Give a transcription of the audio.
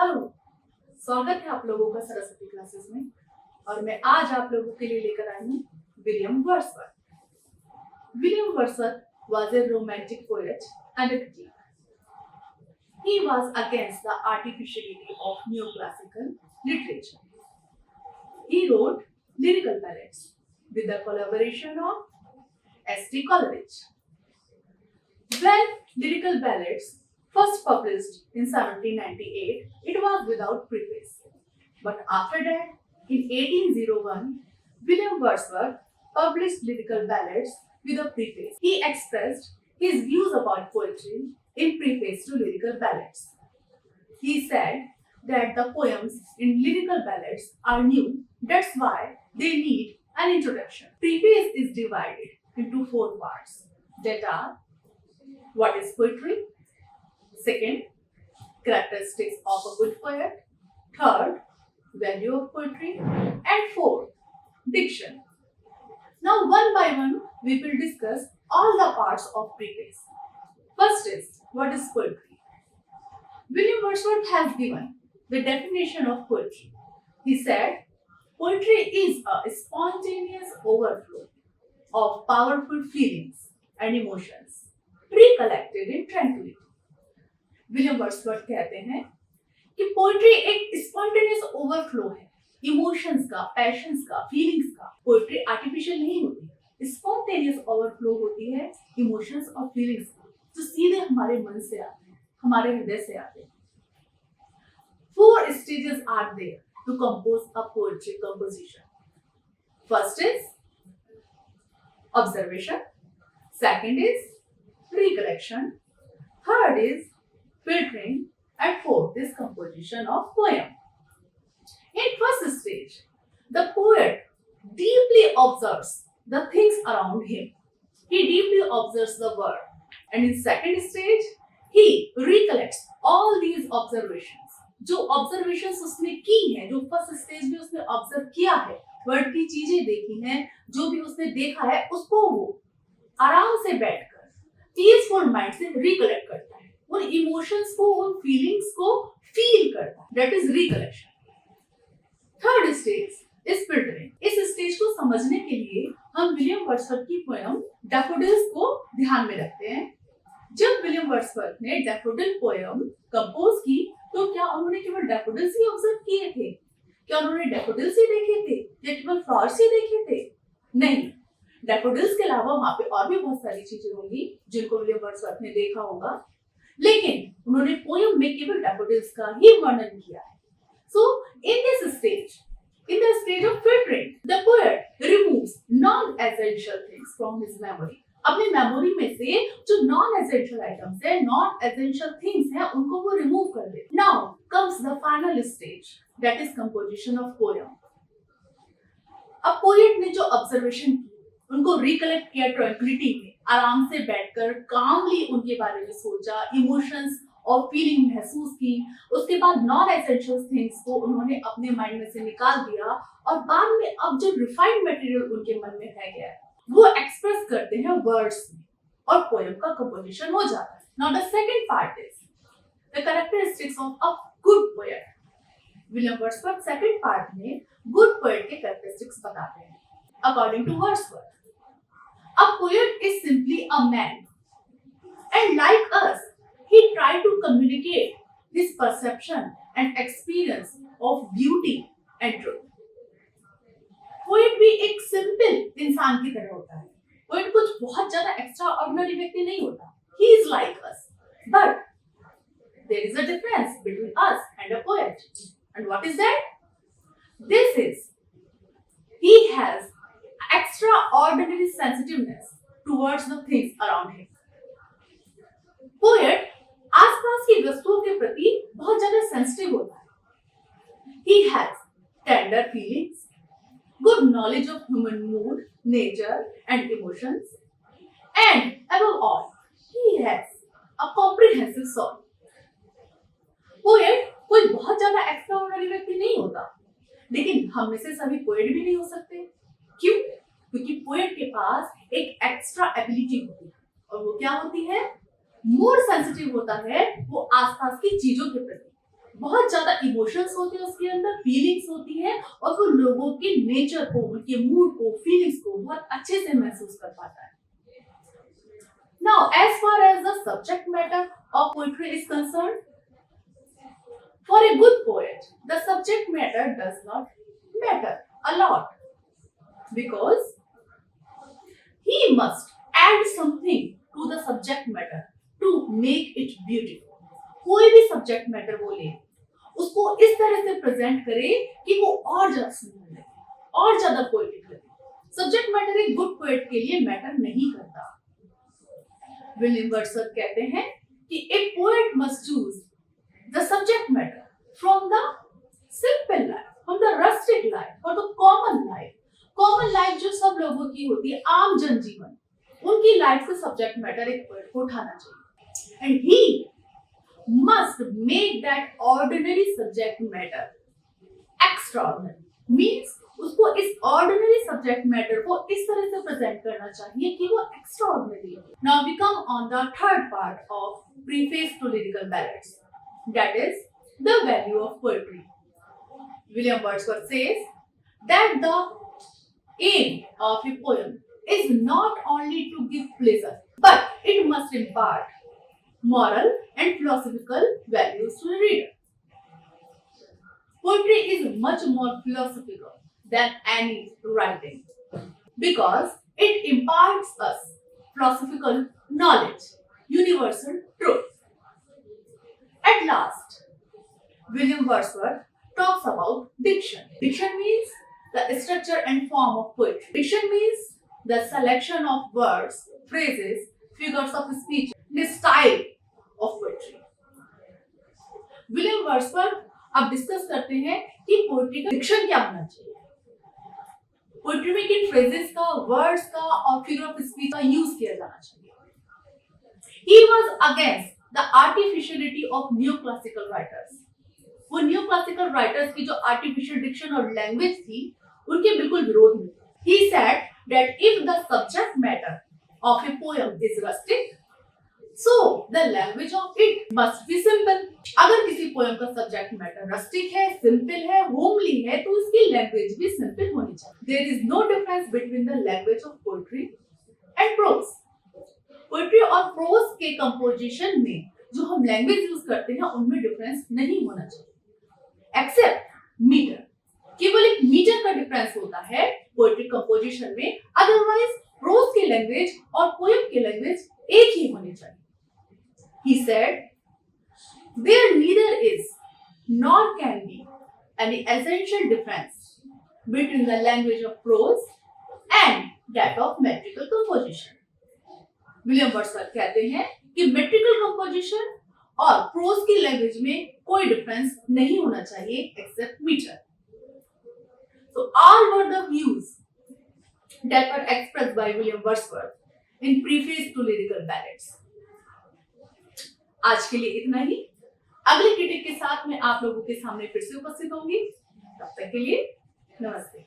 Hello, स्वागत है आप लोगों का सरस्वती क्लासेस में। और मैं आज आप लोगों के लिए लेकर आई हूँ William Wordsworth. William Wordsworth was a romantic poet and a critic. He was against the artificiality of neoclassical literature. He wrote Lyrical Ballads with the collaboration of S.T. Coleridge. When Lyrical Ballads first published in 1798, it was without preface. But after that, in 1801, William Wordsworth published Lyrical Ballads with a preface. He expressed his views about poetry in preface to Lyrical Ballads. He said that the poems in Lyrical Ballads are new, that's why they need an introduction. Preface is divided into 4 parts that are: what is poetry? Second, characteristics of a good poet. Third, value of poetry. And fourth, diction. Now, one by one, we will discuss all the parts of preface. First is, what is poetry? William Wordsworth has given the definition of poetry. He said, poetry is a spontaneous overflow of powerful feelings and emotions, recollected in tranquility. William Wordsworth कहते हैं कि poetry एक spontaneous overflow है emotions का, patience का, feelings का। Poetry artificial नहीं होती, स्पॉन्टेनियस ओवरफ्लो होती है इमोशंस और फीलिंग्स का, जो सीधे हमारे मन से आते हैं, हमारे हृदय से आते हैं। 4 stages are there to compose a poetry composition. First is observation, second is recollection, third is filtering, and fourth is composition of poem. In first stage, the poet deeply observes the things around him. He deeply observes the world. And in second stage, he recollects all these observations. जो observations उसने की हैं, जो first stage में उसने observe किया है, word की चीजें देखी हैं, जो भी उसने देखा है, उसको वो आराम से बैठकर पीसफुल माइंड से रिकलेक्ट करता है, उन इमोशंस को, उन फीलिंग्स को फील करता है, that is recollection. Third stage is filtering. इस स्टेज को समझने के लिए हम विलियम वर्ड्सवर्थ की पोएम डैफोडिल्स को ध्यान में रखते हैं। जब विलियम वर्ड्सवर्थ ने डैफोडिल पोएम कंपोज की, तो क्या उन्होंने केवल डैफोडिल्स ही ऑब्जर्व किए थे? क्या उन्होंने डैफोडिल्स ही देखे थे या केवल फ्लावर्स ही देखे थे? नहीं, डैफोडिल्स के अलावा वहां पे और भी बहुत सारी चीजें होंगी जिनको विलियम वर्ड्सवर्थ ने देखा होगा, लेकिन उन्होंने पोएम में केवल डैफोडिल्स का ही वर्णन किया है। So in this stage, in the stage of filtering, the poet removes non-essential things from his memory. अपनी मेमोरी में से जो non-essential items है, non-essential things हैं, उनको वो remove कर दे। Now comes the final stage, that is composition of poem. अब पोएट ने जो ऑब्जर्वेशन की, उनको रिकलेक्ट किया ट्रैंक्विलिटी में, आराम से बैठकर कामली उनके बारे में सोचा, इमोशंस और फीलिंग महसूस की, उसके बाद नॉन एसेंशियल थिंग्स को उन्होंने अपने माइंड में से निकाल दिया और बाद में अब जो रिफाइंड मटेरियल उनके मन में रह गया है वो एक्सप्रेस करते हैं वर्ड्स में और पोएम का कंपोजिशन हो जाता है। Now the second part is the characteristics of a good poet. William Wordsworth second part में गुड पोएट के कैरेक्टरिस्टिक्स बताते हैं। According to Wordsworth, a poet is simply a man, and like us, he tried to communicate his perception and experience of beauty and truth. Poet भी एक simple इंसान की तरह होता है। पोएट कुछ बहुत ज्यादा एक्स्ट्रा ऑर्डिनरी व्यक्ति नहीं होता। He is like us, but there is a difference between us and a poet. And what is that? This is, he has extraordinary sensitiveness towards the things around him. Poet आसपास की वस्तुओं के प्रति बहुत ज्यादा सेंसिटिव होता है। He has tender feelings, good knowledge of human mood, nature and emotions, and above all, he has a comprehensive soul. Poet कोई बहुत ज्यादा एक्स्ट्राऑर्डिनरी व्यक्ति नहीं होता, लेकिन हम में से सभी पोएट भी नहीं हो सकते। क्यों? क्योंकि पोएट के पास एक एक्स्ट्रा एबिलिटी होती है, और वो क्या होती है? मोर सेंसिटिव होता है वो आसपास की चीजों के प्रति। बहुत ज्यादा इमोशंस होते हैं उसके अंदर, फीलिंग्स होती है, और वो लोगों के नेचर को, उनके मूड को, फीलिंग्स को बहुत अच्छे से महसूस कर पाता है। Now, as far as the subject matter of poetry is concerned, for a good poet, the subject matter does not matter a lot, because he must add something to the subject matter to make it beautiful. कोई भी subject matter बोले, उसको इस तरह से present करे कि वो और ज्यादा सुंदर लगे, और ज्यादा पोएटिक लगे। सब्जेक्ट मैटर एक गुड पोएट के लिए मैटर नहीं करता। विलियम वर्ड्सवर्थ कहते हैं कि a poet must choose the subject matter from the simple life, from the rustic life और the common life. Common life जो सब लोगों की होती है, आम जनजीवन, उनकी लाइफ से सब्जेक्ट मैटर एक पोएट को उठाना चाहिए। And he must make that ordinary subject matter extraordinary, means उसको इस ordinary subject matter को इस तरह से present करना चाहिए कि वो extraordinary हो। Now we come on the third part of Preface to Lyrical Ballads, that is the value of poetry. William Wordsworth says that the aim of a poem is not only to give pleasure, but it must impart moral and philosophical values to the reader. Poetry is much more philosophical than any writing because it imparts us philosophical knowledge, universal truth. At last, William Wordsworth talks about diction. Diction means the structure and form of poetry. Diction means the selection of words, phrases, figures of speech, the style of poetry. William Wordsworth अब discuss करते हैं कि poetry का Dickson क्या होना चाहिए, poetry में किन फ्रेजेस का, वर्ड्स का और फिगर ऑफ स्पीच का यूज किया जाना चाहिए। He was against the artificiality of new classical writers. वो न्यू क्लासिकल राइटर्स की जो आर्टिफिशियल डिक्शन और लैंग्वेज थी, उनके बिल्कुल विरोध में। He said that if the subject matter of a poem is rustic, so the language of it must be simple. अगर किसी पोएम का सब्जेक्ट मैटर रस्टिक है, सिंपल है, होमली है, तो उसकी लैंग्वेज भी सिंपल होनी चाहिए। There is no difference between the language of poetry and prose. Poetry और प्रोज के कंपोजिशन में जो हम लैंग्वेज यूज करते हैं, उनमें डिफरेंस नहीं होना चाहिए, एक्सेप्ट मीटर। केवल एक मीटर का डिफरेंस होता है पोएट्री कंपोजिशन में, अदरवाइज प्रोज की लैंग्वेज और पोएम की लैंग्वेज एक ही होनी चाहिए। He said, there neither is nor can be any essential difference between the language of prose and that of metrical composition. William Wordsworth कहते हैं कि मेट्रिकल कंपोजिशन और प्रोज की लैंग्वेज में कोई डिफरेंस नहीं होना चाहिए except metre. So all were the views that were expressed by William Wordsworth in Preface to Lyrical Ballads. आज के लिए इतना ही। अगले क्रिटिक के साथ मैं आप लोगों के सामने फिर से उपस्थित होंगी। तब तक के लिए नमस्ते।